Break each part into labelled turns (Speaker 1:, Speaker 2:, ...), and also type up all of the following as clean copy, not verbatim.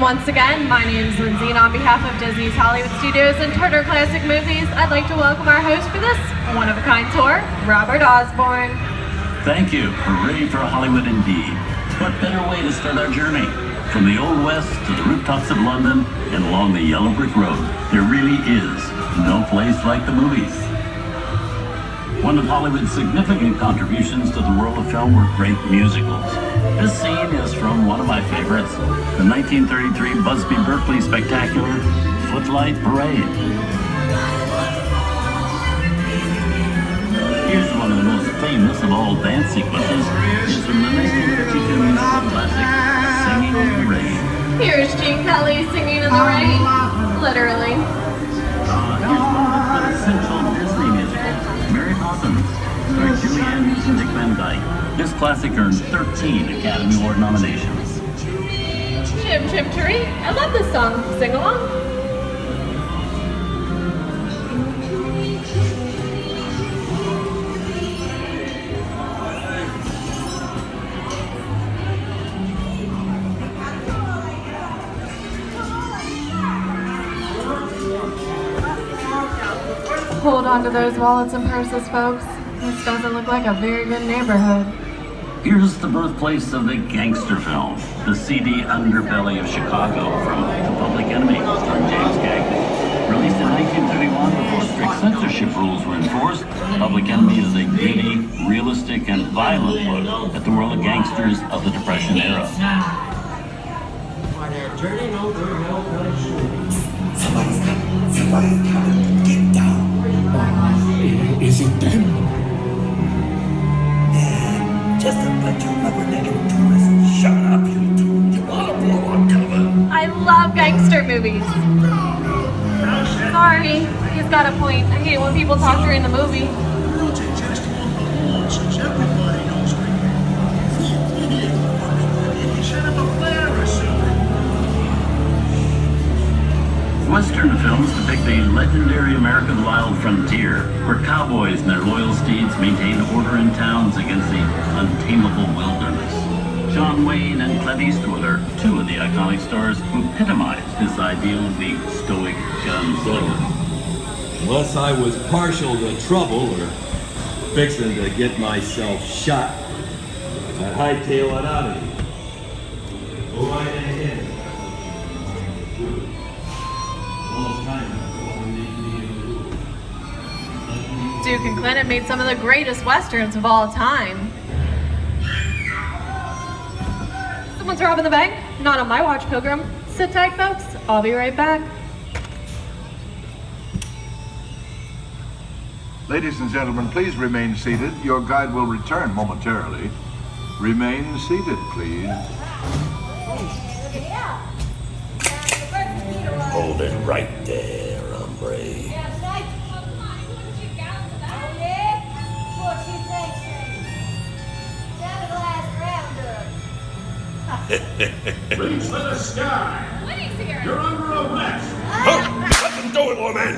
Speaker 1: once again, my name is Lindsay, and on behalf of Disney's Hollywood Studios and Turner Classic Movies, I'd like to welcome our host for this one-of-a-kind tour, Robert Osborne.
Speaker 2: Thank you. Hooray for Hollywood indeed. What better way to start our journey? From the Old West to the rooftops of London and along the yellow brick road, there really is no place like the movies. One of Hollywood's significant contributions to the world of film were great musicals. This scene is from one of my favorites, the 1933 Busby Berkeley spectacular, Footlight Parade. Here's one of the most famous of all dance sequences. It's from the 1952 musical classic, Singing in the Rain.
Speaker 1: Here's Gene Kelly singing in the rain, literally.
Speaker 2: Here's one of the quintessential Disney musicals, Mary Poppins, starring Julie Andrews and Dick Van Dyke. This classic earned 13 Academy Award nominations.
Speaker 1: Chim Chim Cheree, I love this song. Sing along. Hold on to those wallets and purses, folks. This doesn't look like a very good neighborhood.
Speaker 2: Here's the birthplace of the gangster film, the seedy underbelly of Chicago from The Public Enemy, starring James Cagney. Released in 1931 before strict censorship rules were enforced, Public Enemy is a gritty, realistic, and violent look at the world of gangsters of the Depression era.
Speaker 3: Somebody's coming. Get down. Is it them? Just a bunch of rubber-necking tourists. Shut up, you two. You wanna blow on cover?
Speaker 1: I love gangster movies. Sorry, he's got a point. I hate it when people talk during the movie.
Speaker 4: Everybody knows where you set up a flare or something.
Speaker 2: Western films depict the legendary American wild frontier, where cowboys and their loyal steeds maintain order in towns against the untamable wilderness. John Wayne and Clint Eastwood are two of the iconic stars who epitomize this ideal of the stoic gunslinger.
Speaker 5: Unless I was partial to trouble or fixing to get myself shot, I'd hightail it out of here. Go right ahead.
Speaker 1: Duke and Clinton made some of the greatest westerns of all time. Someone's robbing the bank? Not on my watch, Pilgrim. Sit tight, folks. I'll be right back.
Speaker 6: Ladies and gentlemen, please remain seated. Your guide will return momentarily. Remain seated, please.
Speaker 3: Hold it right there, hombre.
Speaker 4: Reach for the sky. You're under arrest.
Speaker 3: Let them do it, little man.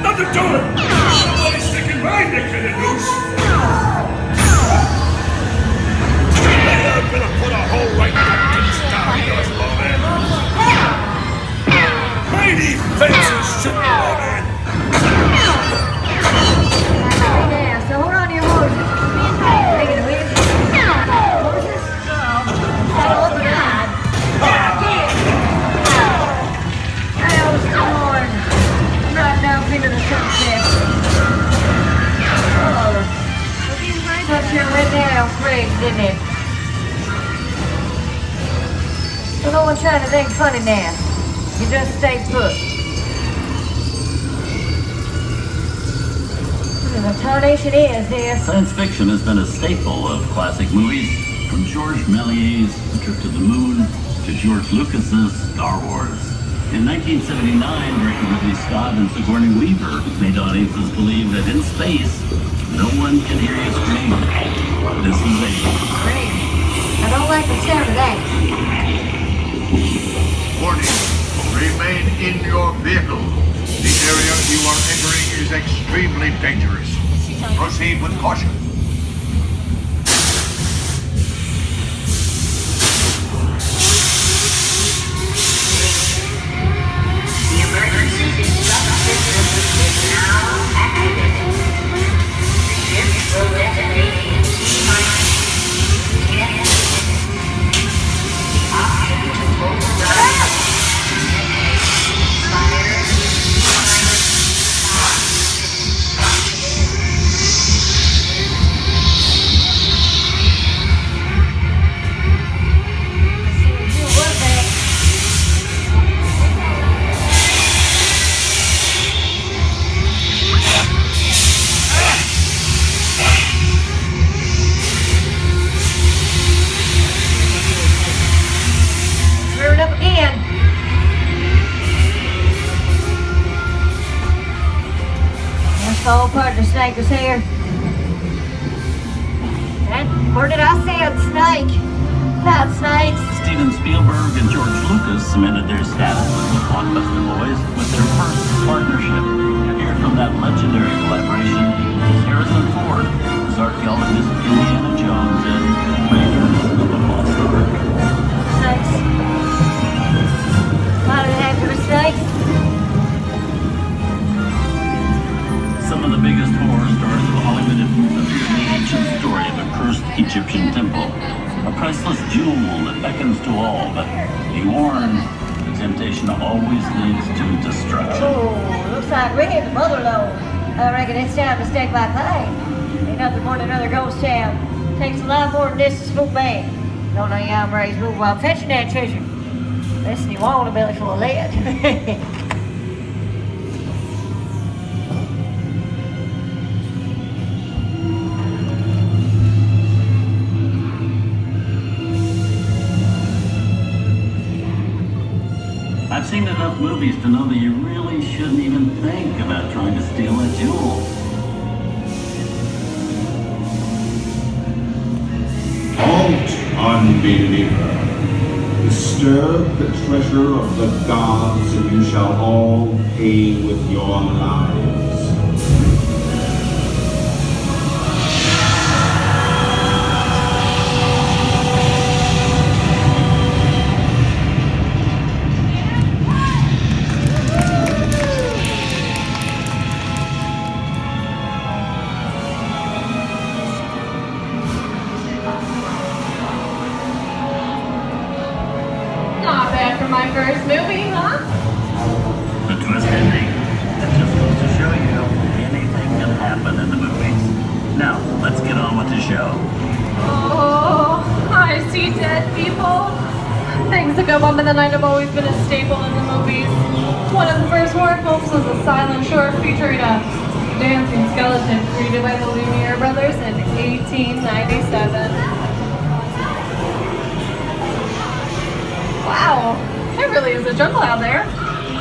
Speaker 4: Nothing to it. Somebody's sticking my neck in the noose.
Speaker 3: I'm gonna put a hole right in that star of yours, little man. Mighty fences, shoot, little man.
Speaker 7: Yeah, so hold on to your horses. Take it away. Horses? Saddle up and ride. I was torn. Right down into the sunset. Touched him right there on Craig, didn't it? So no one's trying to think funny now. You just stay put. The tarnation is there.
Speaker 2: Science fiction has been a staple of classic movies, from George Méliès's The Trip to the Moon to George Lucas's Star Wars. In 1979, director Ridley Scott and Sigourney Weaver made audiences believe that in space, no one can hear you scream. This is a
Speaker 7: Great. I don't like the sound of that.
Speaker 6: Warning. Remain in your vehicle. The area you are entering is is extremely dangerous. Proceed with caution.
Speaker 8: The emergency disruptor system is now activated. The ship will detonate in T-minus 10 seconds. The option to override expires.
Speaker 7: Rearing up again. That's the old partner snake was here. And where did I see a snake? Not snakes.
Speaker 2: Steven Spielberg and George Lucas cemented their status as the blockbuster boys with their first partnership. Here from that legendary collaboration is Harrison Ford as archaeologist Indiana Jones and Raiders of the Lost Ark.
Speaker 7: Snakes. Why do they have to be snakes?
Speaker 2: Some of the biggest horror stories of Hollywood appear in the ancient story of a cursed Egyptian temple. A priceless jewel that beckons to all, but be warned, the temptation always leads to destruction.
Speaker 7: Oh, looks like we hit the mother load. I reckon it's time to stake my claim. Ain't nothing more than another ghost town. Takes a lot more than this to spook back. Don't know how I'm raised move while I'm fetching that treasure. Listen, you want a belly full of lead.
Speaker 2: I've seen enough movies to know that you really shouldn't even think about trying to steal a jewel.
Speaker 9: Halt, unbeliever. Disturb the treasure of the gods, and you shall all pay with your lives.
Speaker 1: Not bad for my first movie, huh?
Speaker 2: The twist ending. It just goes to show you anything can happen in the movies. Now, let's get on with the show.
Speaker 1: Oh, I see dead people. Things that go bump in the night have always been a staple in the movies. One of the first horror films was a silent short featuring a dancing skeleton created by the Lumiere brothers in 1897. Wow, there really is a jungle out there.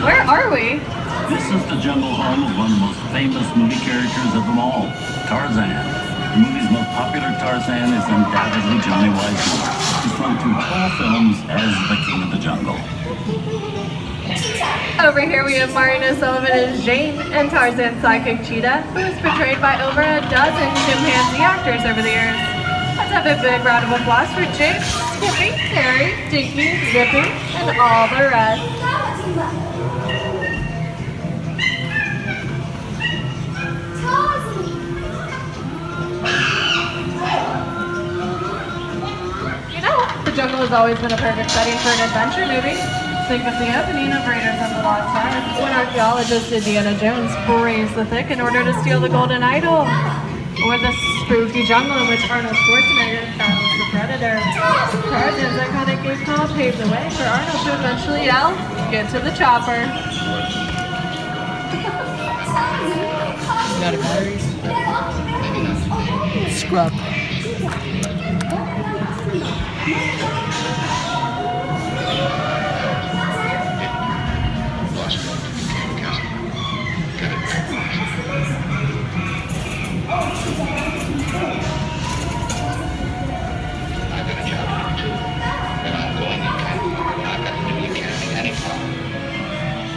Speaker 1: Where are we?
Speaker 2: This is the jungle home of one of the most famous movie characters of them all, Tarzan. The movie's most popular Tarzan is undoubtedly Johnny Weissmuller, who's run through 12 films as the king of the jungle.
Speaker 1: Over here we have Marina Sullivan as Jane and Tarzan's sidekick Cheetah, who is portrayed by over a dozen chimpanzee actors over the years. Let's have a big round of applause for Jake, Skippy, Harry, Dinky, Zippy, and all the rest. You know, the jungle has always been a perfect setting for an adventure movie. Think of the opening of Raiders of the Lost Ark, when archaeologist Indiana Jones braves the thick in order to steal the golden idol. Or the spooky jungle in which Arnold Schwarzenegger battles the Predator. Tarzan's iconic game call paved the way for Arnold to eventually yell, "Get to the chopper."
Speaker 10: Got a batteries? Scrub.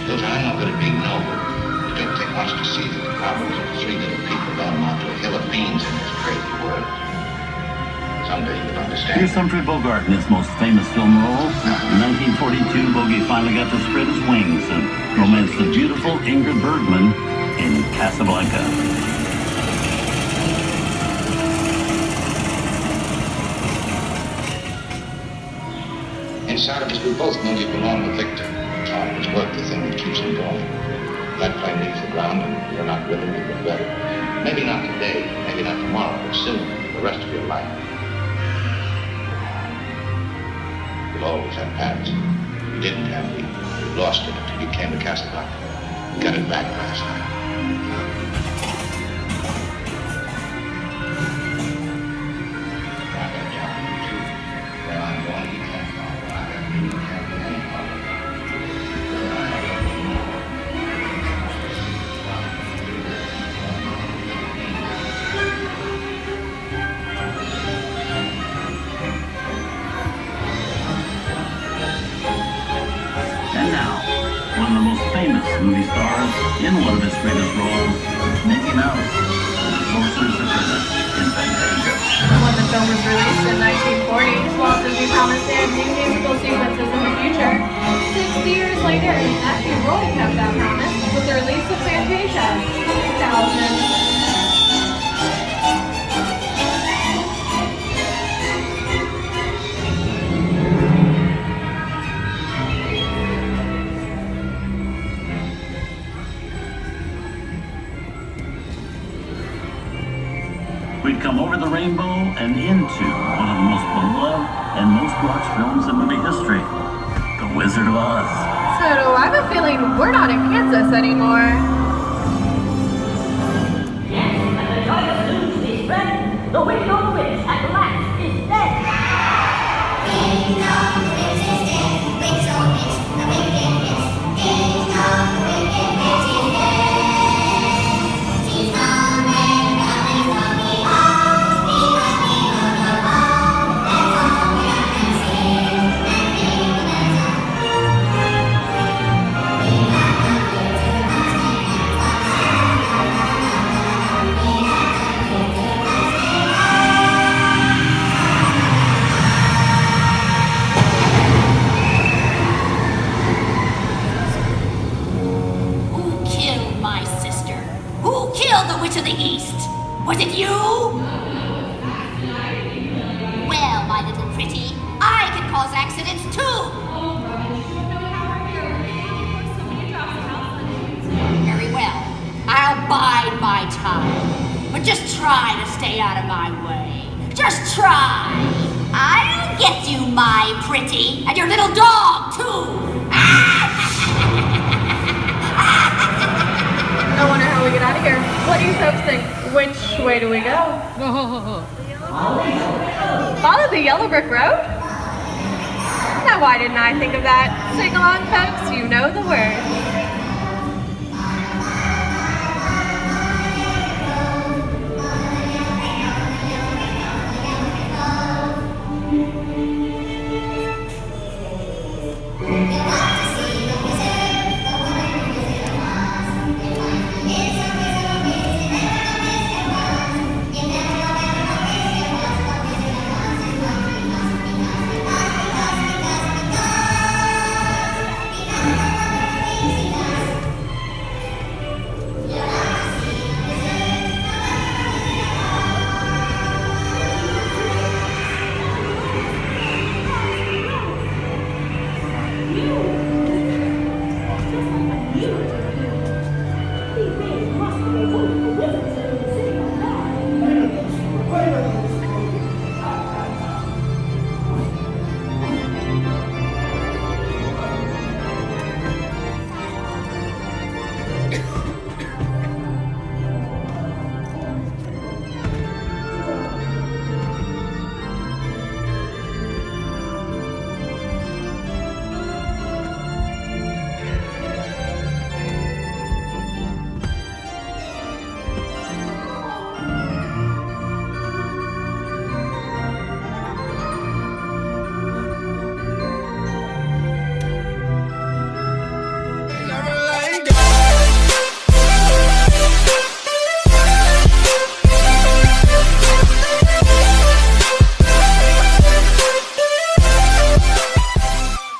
Speaker 4: Because I'm not going to be noble. It don't take much to see that the problem
Speaker 2: Here's Humphrey Bogart in his most famous film role. In 1942, Bogey finally got to spread his wings and romance the beautiful Ingrid Bergman in Casablanca.
Speaker 10: Inside of us, we both know you belong to Victor. Trying his work, the thing that keeps him going. That plane leaves the ground and you're not with him, you regret it. Maybe not today, maybe not tomorrow, but soon, the rest of your life. You'll always have Paris. You didn't have me. You lost it until you came to Casablanca. You got it back last night.
Speaker 2: Movie stars in one of his greatest roles, Mickey Mouse, the Sorcerer's Apprentice in Fantasia.
Speaker 1: When the film was released in 1940, Walt Disney promised to add new musical sequences in the future. 60 years later, nephew Roy kept that promise with the release of Fantasia in 2000.
Speaker 2: We'd come over the rainbow and into one of the most beloved and most watched films in movie history, The Wizard of Oz.
Speaker 1: So I have a feeling we're not in Kansas anymore.
Speaker 11: Yes, and the joyous news is spread. The Window Witch at last is dead. Window Witch is dead. Window Witch, the wicked witch. Window wicked witch is dead. She's gone and coming from the to the east. Was it you? Well, my little pretty, I can cause accidents too. Very well. I'll bide my time. But just try to stay out of my way. Just try. I'll get you, my pretty, and your little dog too.
Speaker 1: I wonder how we get out of here. What do you folks think? Which way do we go? Follow the yellow brick road? Now why didn't I think of that? Sing along, folks, you know the words.